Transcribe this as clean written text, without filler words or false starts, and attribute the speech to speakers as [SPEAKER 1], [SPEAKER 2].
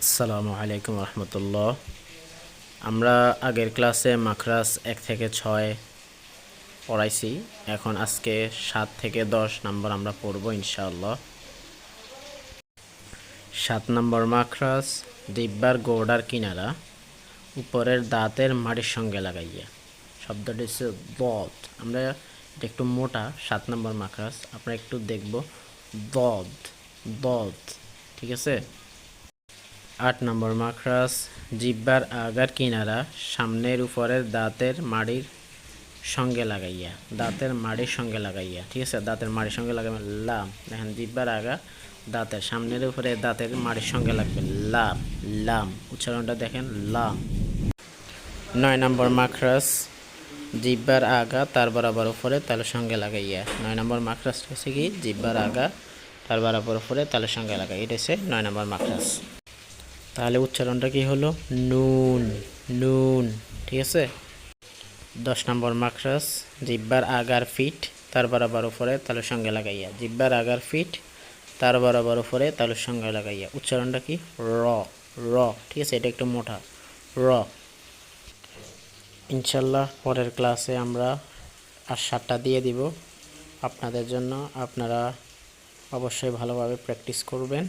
[SPEAKER 1] আসসালামু আলাইকুম রহমতুল্লাহ। আমরা আগের ক্লাসে মাখরাজ 1 থেকে 6 পড়াইছি। এখন আজকে 7 থেকে 10 নম্বর আমরা পড়ব ইনশাআল্লাহ। 7 নম্বর মাখরাজ, জিহ্বার গোড়ার কিনারা উপরের দাঁতের মাড়ির সঙ্গে লাগাইয়া। শব্দটি হচ্ছে দদ। আমরা এটা একটু মোটা 7 নম্বর মাখরাজ, আমরা একটু দেখব দদ দদ, ঠিক আছে। 8 নম্বর মাখরাজ, জিহ্বার আগার কিনারা সামনের উপরের দাঁতের মাড়ির সঙ্গে লাগাইয়া। দাঁতের মাড়ির সঙ্গে লাগাইয়া, ঠিক আছে। দাঁতের মাড়ির সঙ্গে লাগাবেন লাম। দেখেন জিহ্বার আগা দাঁতের সামনের উপরে দাঁতের মাড়ির সঙ্গে লাগবে লাম লাম, উচ্চারণটা দেখেন লাম। 9 নম্বর মাখরাজ, জিহ্বার আগা তার বরাবর উপরে তালুর সঙ্গে লাগাইয়া। 9 নম্বর মাখরাজ হচ্ছে কি জিহ্বার আগা তার বরাবর উপরে তালুর সঙ্গে লাগাই, এটা হচ্ছে 9 নম্বর মাখরাজ। তাহলে উচ্চারণটা কি হলো নুন নুন, ঠিক আছে। 10 নম্বর মাখরাজ, জিহ্বার আগার ফিট তার বরাবর উপরে তালুর সঙ্গে লাগাইয়া। জিহ্বার আগার ফিট তার বরাবর উপরে তালুর সঙ্গে লাগাইয়া, উচ্চারণটা কি র র, ঠিক আছে। এটা একটু মোটা র। ইনশাল্লাহ পরের ক্লাসে আমরা আর 7টা দিয়ে দিব আপনাদের জন্য। আপনারা অবশ্যই ভালোভাবে প্র্যাকটিস করবেন।